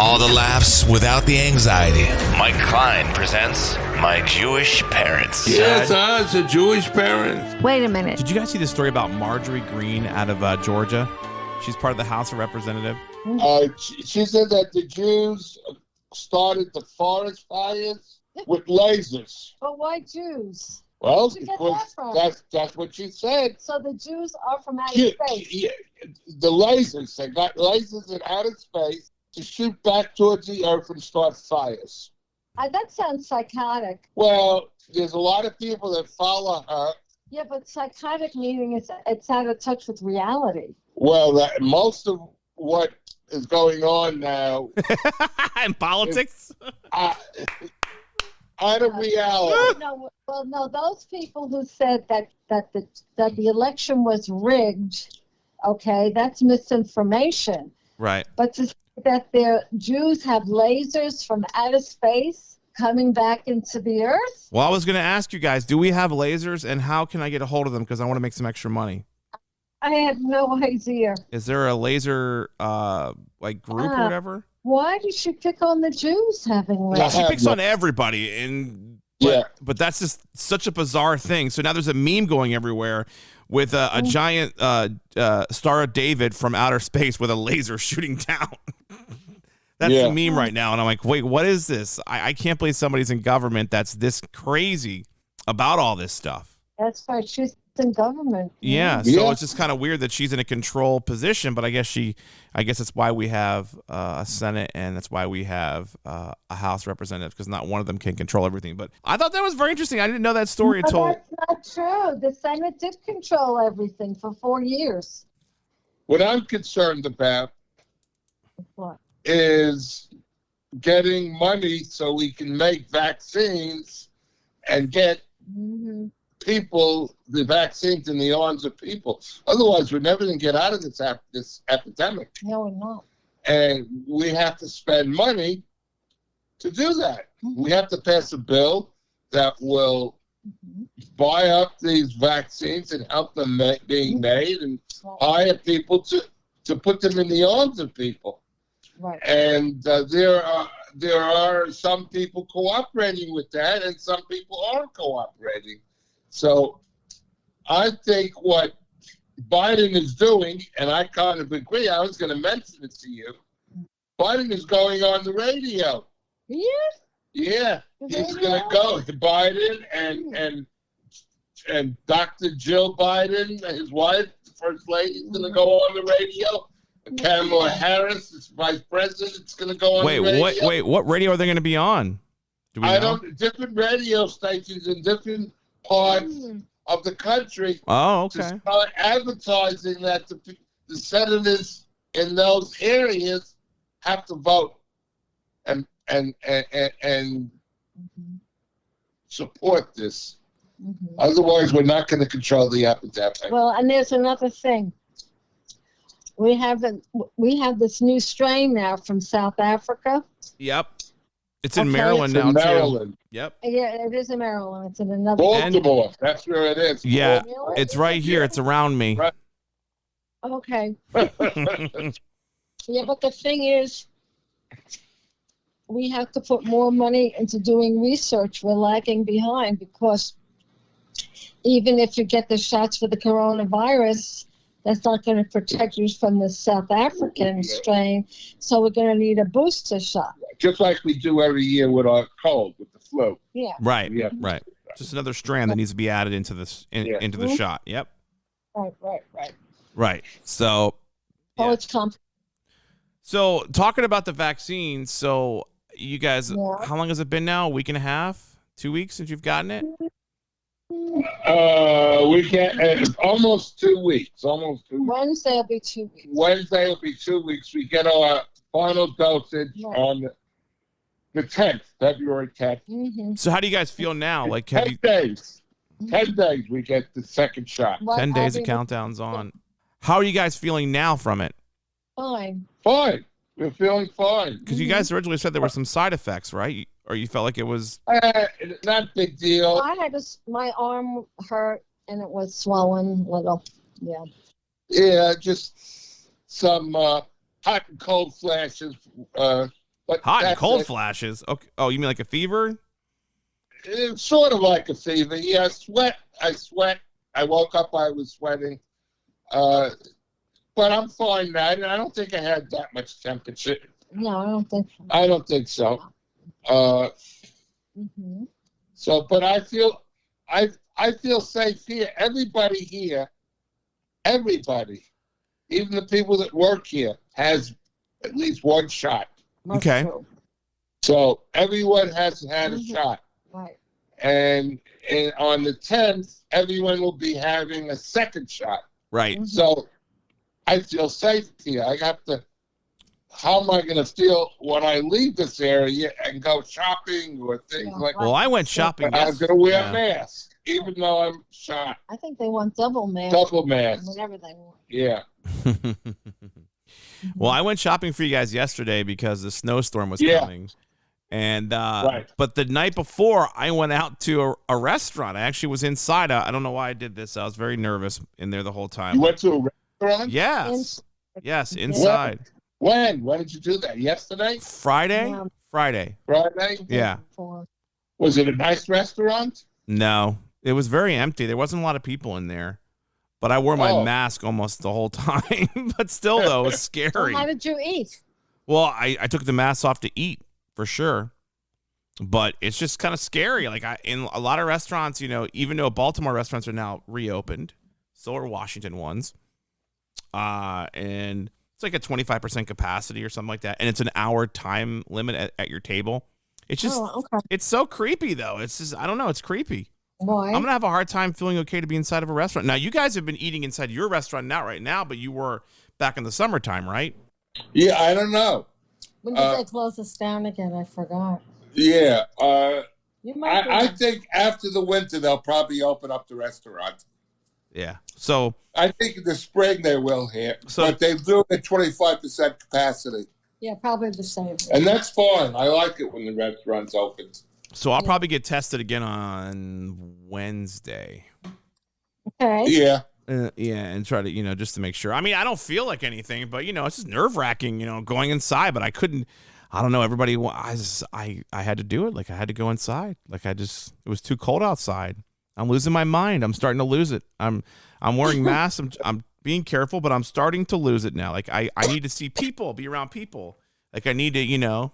All the laughs without the anxiety. Mike Klein presents My Jewish Parents. Yes, us, the Jewish parents. Wait a minute. Did you guys see the story about Marjorie Greene out of Georgia? She's part of the House of Representatives. She said that the Jews started the forest fires with lasers. But why Jews? Well, Where'd you get because that from? that's what she said. So the Jews are from outer Yeah, space. yeah, the lasers, they got lasers in outer space to shoot back towards the earth and start fires. That sounds psychotic. Well, there's a lot of people that follow her. Yeah, but psychotic meaning it's out of touch with reality. Well, most of what is going on now In politics? out of reality. No, those people who said that the election was rigged, okay, that's misinformation. Right. But to say that the Jews have lasers from outer space coming back into the earth? Well, I was going to ask you guys, do we have lasers, and how can I get a hold of them? Because I want to make some extra money. I had no idea. Is there a laser group or whatever? Why did she pick on the Jews having lasers? She picks on everybody, but that's just such a bizarre thing. So now there's a meme going everywhere with a giant Star of David from outer space with a laser shooting down. That's the meme right now. And I'm like, wait, what is this? I can't believe somebody's in government that's this crazy about all this stuff. That's right. She's in government. Yeah. So it's just kind of weird that she's in a control position, but I guess that's why we have a Senate, and that's why we have a House of Representatives, because not one of them can control everything. But I thought that was very interesting. I didn't know that story until. That's not true. The Senate did control everything for 4 years. What I'm concerned about What? is getting money so we can make vaccines and get people, the vaccines in the arms of people. Otherwise, we're never going to get out of this epidemic. No, we're not. And we have to spend money to do that. We have to pass a bill that will buy up these vaccines and help them being made, and hire people to put them in the arms of people. Right. And there are some people cooperating with that, and some people aren't cooperating. So I think what Biden is doing, and I kind of agree, I was going to mention it to you, Biden is going on the radio. Yeah? Yeah. He's going to go, Biden and Dr. Jill Biden, his wife, the First Lady, is going to go on the radio. Kamala Harris, this Vice President, is going to go on the radio. Wait, what radio are they going to be on? Do we know? Different radio stations in different parts of the country. Oh, okay. To start advertising that the senators in those areas have to vote and support this. Otherwise, we're not going to control the epidemic. Well, and there's another thing. We have this new strain now from South Africa. Yep. It's in Maryland now, Maryland. too. Yep. Yeah, it is in Maryland. It's in another. Baltimore. That's where it is. Yeah, Really? it's right here. It's around me. Right. Okay. Yeah, but the thing is, we have to put more money into doing research. We're lagging behind because even if you get the shots for the coronavirus, that's not going to protect you from the South African strain. So we're going to need a booster shot. Just like we do every year with our cold, with the flu. Yeah. Right. Yeah. Right. Just another strand that needs to be added into this into the shot. Yep. Right. So. Oh, it's complicated. So talking about the vaccine, so you guys, how long has it been now? A week and a half? 2 weeks since you've gotten it? We get almost 2 weeks. Wednesday will be 2 weeks. Wednesday will be 2 weeks. We get our final dosage on the 10th, February 10th. So how do you guys feel now? Like 10 days. 10 days we get the second shot. 10 days of countdown's on. How are you guys feeling now from it? Fine. We're feeling fine. Because you guys originally said there were some side effects, right? Or you felt like it was... Not a big deal. I had my arm hurt and it was swollen a little. Yeah. Yeah, just some hot and cold flashes But Hot and that's cold it. flashes. Okay. Oh, you mean like a fever? It's sort of like a fever. Yeah, I sweat. I woke up, I was sweating. But I'm fine now. And I don't think I had that much temperature. No, I don't think so. I don't think so. Mm-hmm. So, but I feel safe here. Everybody here, everybody, even the people that work here, has at least one shot. That's Okay. true. So everyone has had a shot. Right. And on the 10th, everyone will be having a second shot. Right. Mm-hmm. So I feel safe here. I have to. How am I going to feel when I leave this area and go shopping or things like that? Well, I went shopping. I'm going to wear a mask, even though I'm shot. I think they want double mask. Double mask. Whatever they want. Yeah. Well, I went shopping for you guys yesterday because the snowstorm was coming. And Right. But the night before, I went out to a restaurant. I actually was inside. I don't know why I did this. I was very nervous in there the whole time. You went to a restaurant? Yes. Yes, inside. When? When did you do that? Yesterday? Friday? Yeah. Friday. Friday? Yeah. Was it a nice restaurant? No, it was very empty. There wasn't a lot of people in there. But I wore my Oh. mask almost the whole time. But still, though, it was So scary. how did you eat? Well, I took the mask off to eat for sure. But it's just kind of scary. Like in a lot of restaurants, even though Baltimore restaurants are now reopened, so are Washington ones. And it's like a 25% capacity or something like that. And it's an hour time limit at your table. It's just, It's so creepy though. It's just, I don't know. It's creepy. Why? I'm going to have a hard time feeling okay to be inside of a restaurant. Now, you guys have been eating inside your restaurant right now, but you were back in the summertime, right? Yeah, I don't know. When did they close us down again? I forgot. Yeah. You might I think after the winter, they'll probably open up the restaurant. Yeah. So I think in the spring they will here. So- But they do it at 25% capacity. Yeah, probably the same. And that's fine. I like it when the restaurant's open. So I'll probably get tested again on Wednesday. Okay. Yeah. Yeah, and try to, just to make sure. I mean, I don't feel like anything, but, it's just nerve-wracking, going inside. But I couldn't, I don't know, everybody, I had to do it. Like, I had to go inside. Like, it was too cold outside. I'm losing my mind. I'm starting to lose it. I'm wearing masks. I'm being careful, but I'm starting to lose it now. Like, I need to see people, be around people. Like, I need to, I know.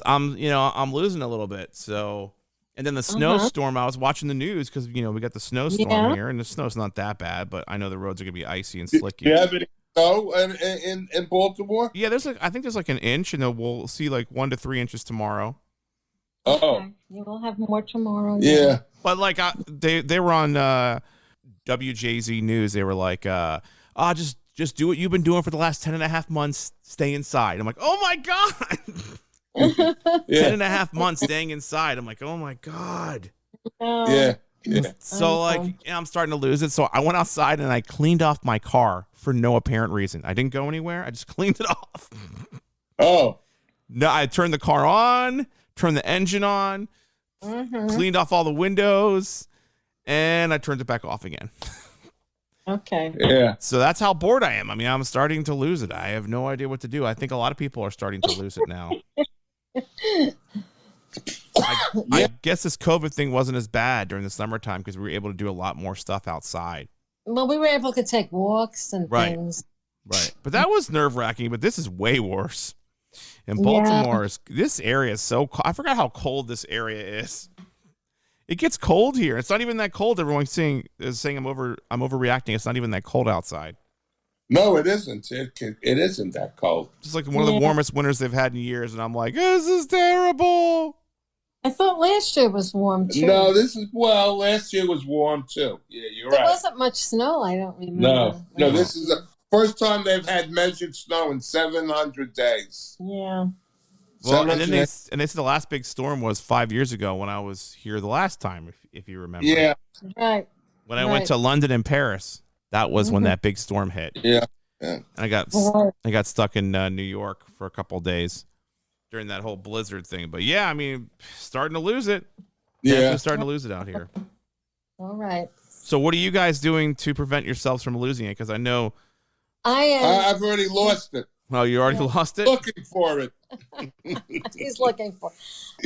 I'm losing a little bit. So, and then the snowstorm, I was watching the news because, we got the snowstorm here, and the snow's not that bad, but I know the roads are going to be icy and slicky. Do you have any snow in Baltimore? Yeah, I think there's like an inch, and then we'll see like 1 to 3 inches tomorrow. Oh. Okay. You will have more tomorrow. Yeah. But like they were on WJZ News. They were like, just do what you've been doing for the last 10 and a half months. Stay inside. I'm like, oh my God. 10 and a half months staying inside. I'm like, oh my God. Yeah. So I'm starting to lose it. So I went outside and I cleaned off my car for no apparent reason. I didn't go anywhere. I just cleaned it off. Oh. No, I turned the car on, turned the engine on, cleaned off all the windows, and I turned it back off again. Okay. Yeah. So that's how bored I am. I mean, I'm starting to lose it. I have no idea what to do. I think a lot of people are starting to lose it now. I guess this COVID thing wasn't as bad during the summertime because we were able to do a lot more stuff outside. Well, we were able to take walks and things. Right. But that was nerve-wracking, but this is way worse. In Baltimore, this area is so cold. I forgot how cold this area is. It gets cold here. It's not even that cold. Everyone's saying I'm overreacting. It's not even that cold outside. No, it isn't. It isn't that cold. It's like one of the warmest winters they've had in years, and I'm like, this is terrible. I thought last year was warm too. No, last year was warm too. Yeah, you're there right. wasn't much snow. I don't remember. No, this is the first time they've had measured snow in 700 days. Yeah. Well, and then they said the last big storm was 5 years ago when I was here the last time, if you remember. Yeah. Right. When I went to London and Paris, that was when that big storm hit. Yeah. And I got stuck in New York for a couple of days during that whole blizzard thing. But yeah, I mean, starting to lose it. Yeah. Starting to lose it out here. All right. So what are you guys doing to prevent yourselves from losing it? Because I know I've already lost it. Well, you already lost it? Looking for it. He's looking for.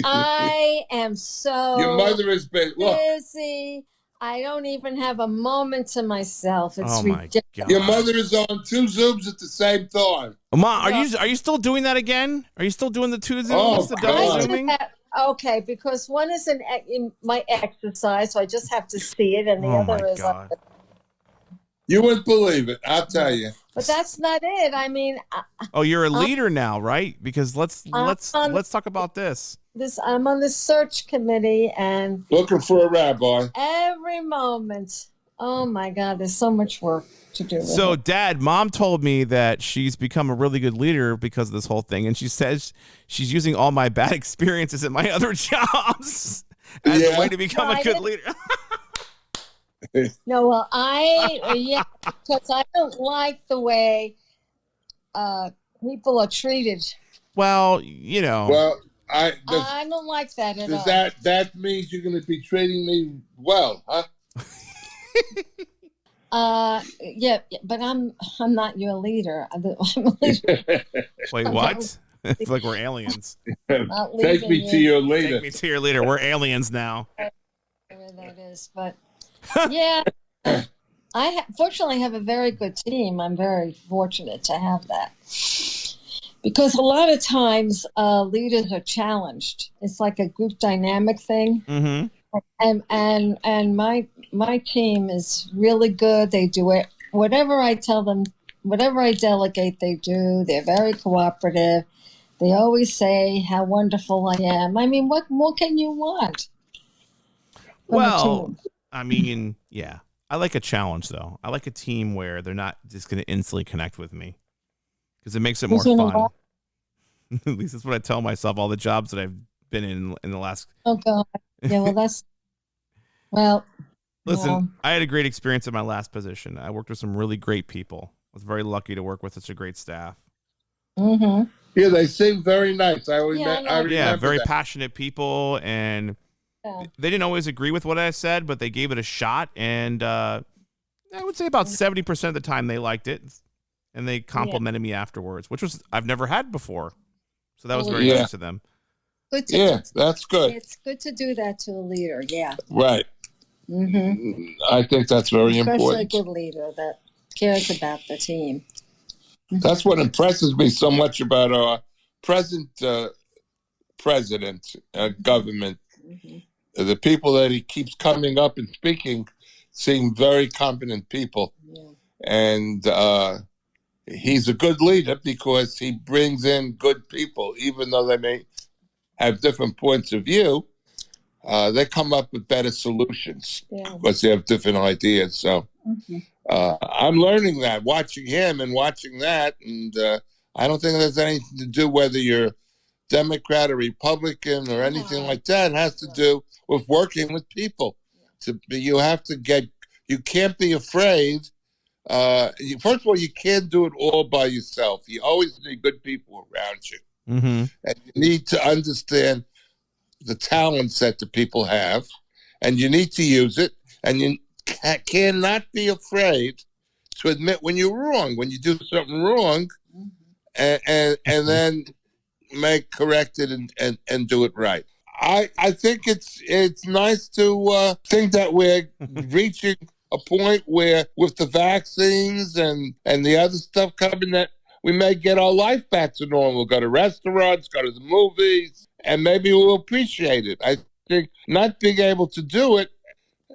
I am so Your mother has been busy. I don't even have a moment to myself. It's my ridiculous. God. Your mother is on 2 Zooms at the same time. Mom, are you still doing that again? Are you still doing the 2 Zooms, the double God. Zooming? Okay, because one is in my exercise, so I just have to see it, and the other is. You wouldn't believe it, I'll tell you. But that's not it. I mean. You're a leader now, right? Because let's talk about this. I'm on the search committee, and looking for a rabbi. Every moment. Oh my God, there's so much work to do. So, Dad, Mom told me that she's become a really good leader because of this whole thing, and she says she's using all my bad experiences at my other jobs as a way to become a good leader. No, well, because I don't like the way people are treated. Well, you know. Well, I don't like that at all. That means you're going to be treating me well, huh? Yeah, but I'm not your leader. I'm a leader. Wait, what? It's like we're aliens. Take me to your leader. Take me to your leader. We're aliens now. Where that is, but yeah, I fortunately have a very good team. I'm very fortunate to have that, because a lot of times leaders are challenged. It's like a group dynamic thing. Mm-hmm. And my team is really good. They do it. Whatever I tell them, whatever I delegate, they do. They're very cooperative. They always say how wonderful I am. I mean, what more can you want? Well, I mean, yeah. I like a challenge, though. I like a team where they're not just going to instantly connect with me, because it makes it more fun. At least that's what I tell myself. All the jobs that I've been in the last. Oh God. Yeah. Well, well. Listen, yeah. I had a great experience in my last position. I worked with some really great people. I was very lucky to work with such a great staff. Mm-hmm. Yeah, they seem very nice. I remember very that. passionate people, and they didn't always agree with what I said, but they gave it a shot. And I would say about 70% of the time they liked it, and they complimented me afterwards, which I've never had before. So that was very nice of them. That's good. It's good to do that to a leader. Yeah. Right. Mm-hmm. I think that's very important. Especially a good leader that cares about the team. That's what impresses me so much about our present president, government. Mm-hmm. The people that he keeps coming up and speaking seem very competent people. Yeah. And he's a good leader because he brings in good people, even though they may have different points of view. They come up with better solutions because they have different ideas. So I'm learning that, watching him and watching that. And I don't think there's anything to do whether you're Democrat or Republican or anything like that. It has to do with working with people. You can't be afraid. First of all, you can't do it all by yourself. You always need good people around you. Mm-hmm. And you need to understand the talents that the people have, and you need to use it, and you cannot be afraid to admit when you're wrong, when you do something wrong, and then correct it and do it right. I think it's nice to think that we're reaching a point where, with the vaccines and the other stuff coming, that we may get our life back to normal. We'll go to restaurants, go to the movies, and maybe we'll appreciate it. I think not being able to do it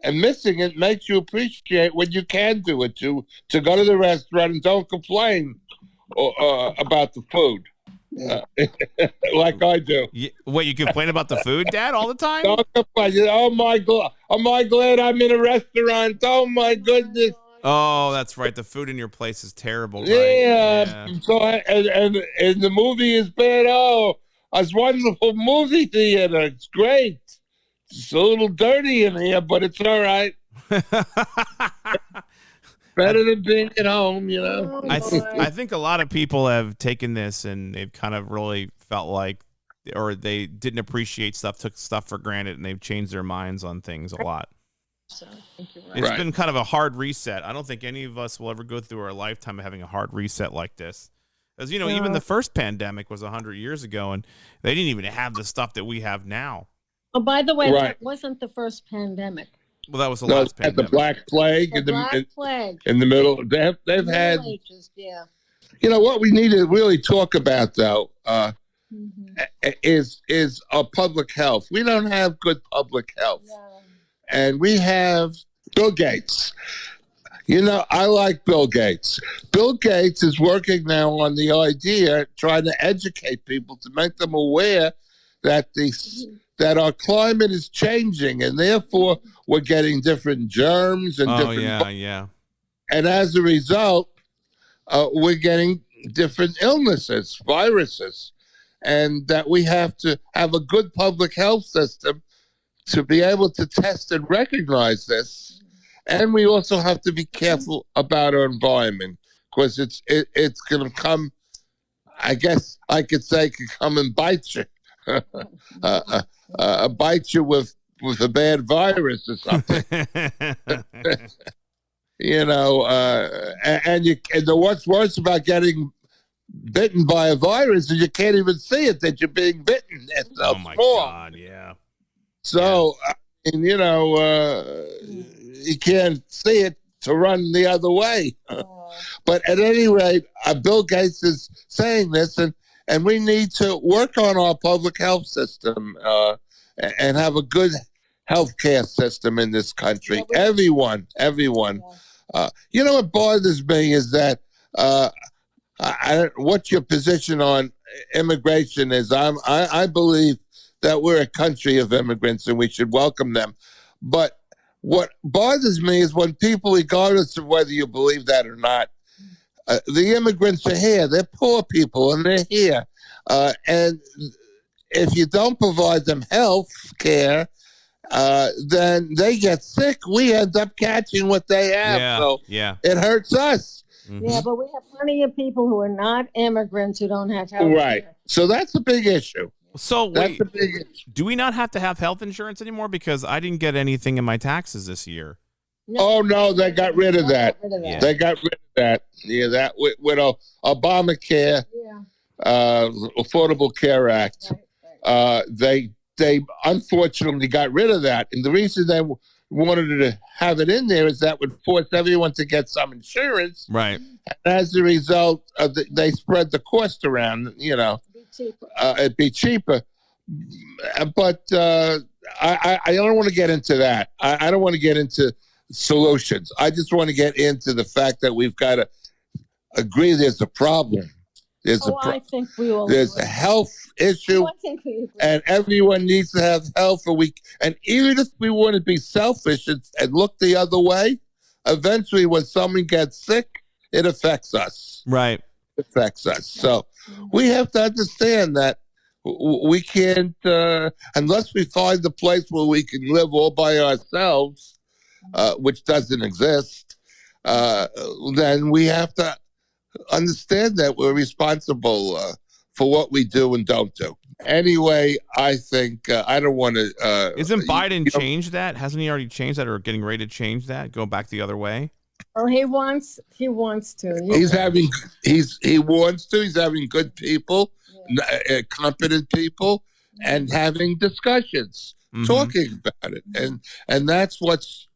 and missing it makes you appreciate when you can do it, to go to the restaurant and don't complain about the food. Like I do. Wait, you complain about the food, Dad, all the time? Don't complain. Oh my God! Am I glad I'm in a restaurant? Oh my goodness! Oh, that's right. The food in your place is terrible. Right? Yeah. So and the movie is bad. Oh, it's a wonderful movie theater. It's great. It's a little dirty in here, but it's all right. Better than being at home, you know. I think a lot of people have taken this and they've kind of really felt like, or they didn't appreciate stuff, took stuff for granted, and they've changed their minds on things a lot. It's been kind of a hard reset. I don't think any of us will ever go through our lifetime of having a hard reset like this. Because, even the first pandemic was 100 years ago, and they didn't even have the stuff that we have now. Oh, by the way, that wasn't the first pandemic. Well, that was the last pandemic. The Black Plague. Plague. In the middle. They've had... Ages, yeah. What we need to really talk about, though, is our public health. We don't have good public health. Yeah. And we have Bill Gates. I like Bill Gates. Bill Gates is working now on the idea, trying to educate people to make them aware that that our climate is changing, and therefore we're getting different germs and and as a result, we're getting different illnesses, viruses, and that we have to have a good public health system to be able to test and recognize this. And we also have to be careful about our environment, because it's going to come, I guess I could say, could come and bite you. Bite you with a bad virus or something. And what's worse about getting bitten by a virus is you can't even see it, that you're being bitten. It's so my small. God, yeah. So, you can't see it to run the other way. But at any rate, Bill Gates is saying this, and we need to work on our public health system and have a good healthcare system in this country. Everyone. What bothers me is that what your position on immigration is. I believe that we're a country of immigrants and we should welcome them. But what bothers me is when people, regardless of whether you believe that or not, the immigrants are here. They're poor people, and they're here. And if you don't provide them health care, then they get sick. We end up catching what they have. It hurts us. Mm-hmm. Yeah, but we have plenty of people who are not immigrants who don't have health care. So that's a big issue. So do we not have to have health insurance anymore? Because I didn't get anything in my taxes this year. No, they got rid of that. They got rid of that. Yeah, that with Obamacare, Affordable Care Act. They unfortunately got rid of that, and the reason they wanted to have it in there is that would force everyone to get some insurance. Right. And as a result, they spread the cost around. It'd be cheaper. But I don't want to get into that. I don't want to get into solutions. I just want to get into the fact that we've got to agree there's a problem. I think we all There's a health issue, and everyone needs to have health. And even if we want to be selfish and look the other way, eventually when someone gets sick, it affects us. Right. It affects us. So we have to understand that we can't, unless we find a place where we can live all by ourselves, which doesn't exist, then we have to understand that we're responsible for what we do and don't do. Anyway, I think I don't want to. Isn't Biden changed that? Hasn't he already changed that, or getting ready to change that? Go back the other way. Oh, he wants to. He wants to. He's having good people, competent people, and having discussions, talking about it, and that's what's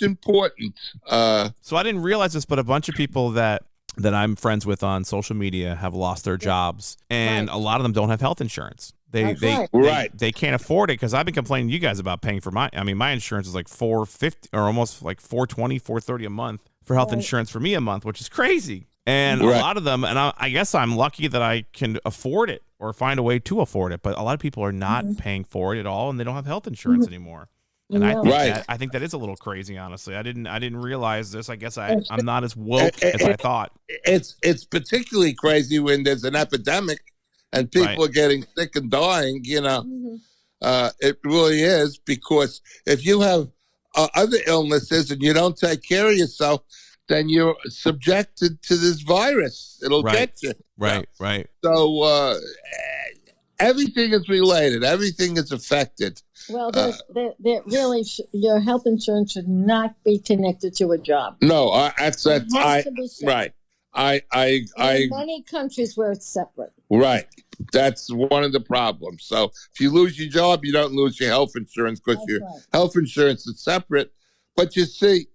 important. So I didn't realize this, but a bunch of people that I'm friends with on social media have lost their jobs, and a lot of them don't have health insurance. They can't afford it, because I've been complaining to you guys about paying for my insurance is like $450 or almost like $420, $430 a month for health insurance for me a month, which is crazy. And a lot of them, and I guess I'm lucky that I can afford it or find a way to afford it, but a lot of people are not paying for it at all, and they don't have health insurance anymore. And I think that is a little crazy, honestly. I didn't realize this. I guess I'm not as woke as I thought. It's particularly crazy when there's an epidemic and people are getting sick and dying. It really is, because if you have other illnesses and you don't take care of yourself, then you're subjected to this virus. It'll get you. Right. So everything is related. Everything is affected. Well, really, your health insurance should not be connected to a job. No, that's right. There are many countries where it's separate. Right. That's one of the problems. So if you lose your job, you don't lose your health insurance because your health insurance is separate. But you see,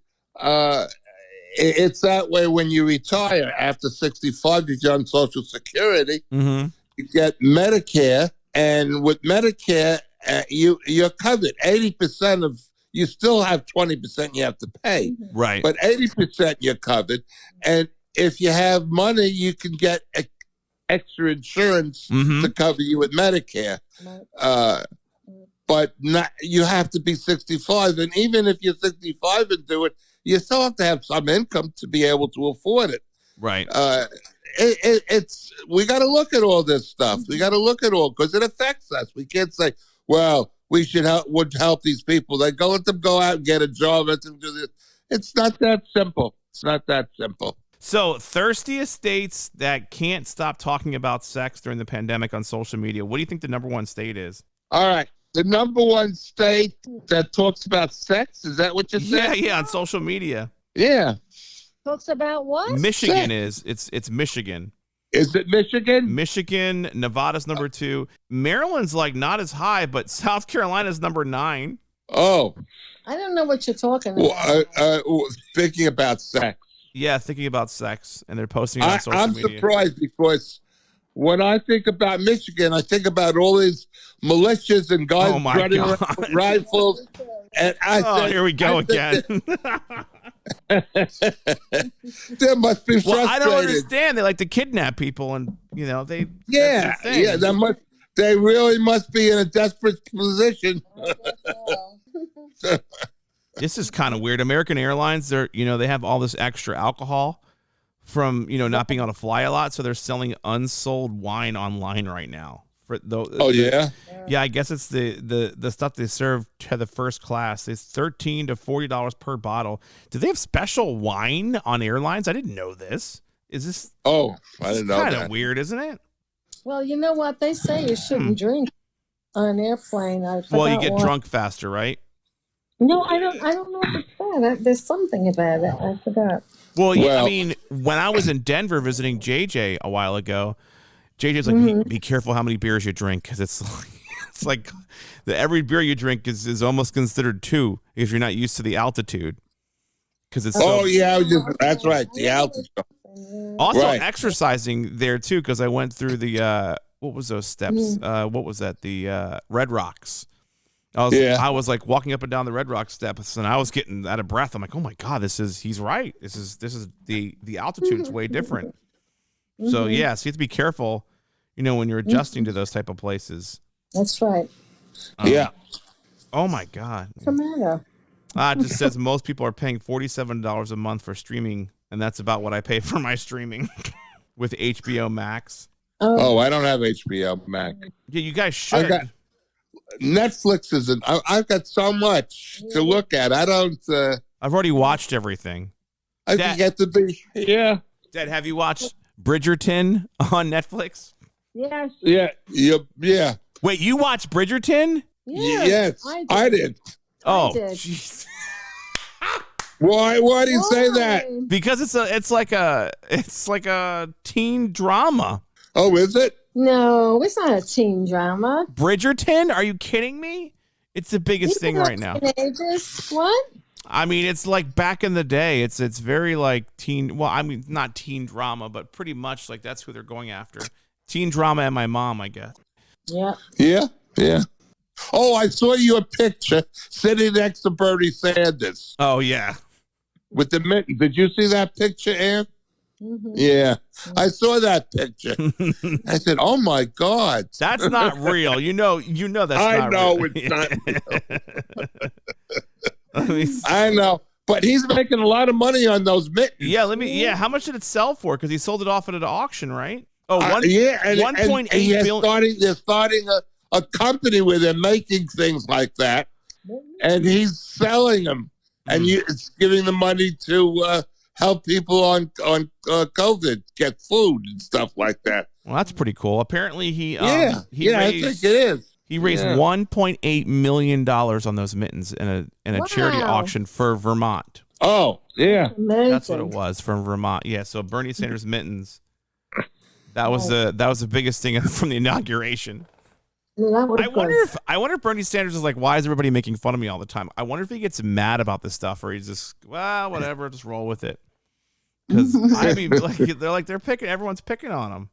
it's that way when you retire after 65, if you're on Social Security, you get Medicare. And with Medicare, you're covered. 80% of, you still have 20% you have to pay. Right. But 80% you're covered. And if you have money, you can get extra insurance to cover you with Medicare. But not, you have to be 65. And even if you're 65 and do it, you still have to have some income to be able to afford it. Right. It's we got to look at all this stuff. We got to look at all because it affects us. We can't say, well, we would help these people. Let them go out and get a job. Let them do this. It's not that simple. It's not that simple. So, thirstiest states that can't stop talking about sex during the pandemic on social media. What do you think the number one state is? All right. The number one state that talks about sex, is that what you said? Yeah, on social media. Yeah. Talks about what? Michigan it's Michigan. Is it Michigan? Michigan, Nevada's number 2. Maryland's like not as high, but South Carolina's number 9. Oh. I don't know what you're talking about. Thinking about sex. Yeah, thinking about sex, and they're posting it on social media. I'm surprised because when I think about Michigan, I think about all these militias and guys running around with rifles. And here we go again. There must be frustrated. Well, I don't understand. They like to kidnap people, and they. Yeah. They really must be in a desperate position. This is kind of weird. American Airlines, they have all this extra alcohol from not being able to fly a lot, so they're selling unsold wine online right now. Yeah, I guess it's the stuff they serve to the first class. It's $13 to $40 per bottle. Do they have special wine on airlines? I didn't know this. Is this? Oh, I didn't know that. Kind of weird, isn't it? Well, you know what they say you shouldn't drink on an airplane. Well, you get drunk faster, right? No, I don't know if it's that. There's something about it. I forgot. Well, I mean, when I was in Denver visiting JJ a while ago, JJ's like, be careful how many beers you drink, because it's like every beer you drink is almost considered 2 if you're not used to the altitude. Because it's that's right, the altitude. Also, exercising there too, because I went through the what was those steps? What was that? The Red Rocks. I was like walking up and down the Red Rock steps, and I was getting out of breath. I'm like, oh my god, he's right. This is the altitude's way different. So so you have to be careful, when you're adjusting to those type of places. That's right. Oh my god. What's the matter? It just says most people are paying $47 a month for streaming, and that's about what I pay for my streaming with HBO Max. Oh, I don't have HBO Max. Yeah, you guys should. Netflix isn't. I've got so much to look at. I don't. I've already watched everything. I forget to be. Yeah. Dad, have you watched Bridgerton on Netflix? Yes. Yeah. Wait, you watched Bridgerton? Yes, I did. Oh, jeez. Why do you say that? Because it's like a teen drama. Oh, is it? No, it's not a teen drama. Bridgerton? Are you kidding me? It's the biggest thing right now. Teenagers? What? I mean, it's like back in the day. It's very like teen. Well, I mean, not teen drama, but pretty much like that's who they're going after. Teen drama and my mom, I guess. Yeah. Yeah. Oh, I saw your picture sitting next to Bernie Sanders. Oh yeah. With the mitten. Did you see that picture, Ann? Mm-hmm. Yeah, I saw that picture. I said, "Oh my God, that's not real." You know that's not real. I know it's not real. I know, but he's making a lot of money on those mittens. Yeah, how much did it sell for? Because he sold it off at an auction, right? Oh, 1.8 billion. They're starting a company where they're making things like that, and he's selling them, and it's giving the money to help people on COVID get food and stuff like that. Well, that's pretty cool. Apparently, I think it is. He raised $1.8 million on those mittens in a charity auction for Vermont. Oh, yeah. Amazing. That's what it was from Vermont. Yeah, so Bernie Sanders mittens. That was the biggest thing from the inauguration. Yeah, that was I wonder if Bernie Sanders is like, why is everybody making fun of me all the time? I wonder if he gets mad about this stuff, or he's just, well, whatever, just roll with it. Because I mean, like, they're picking, everyone's picking on him.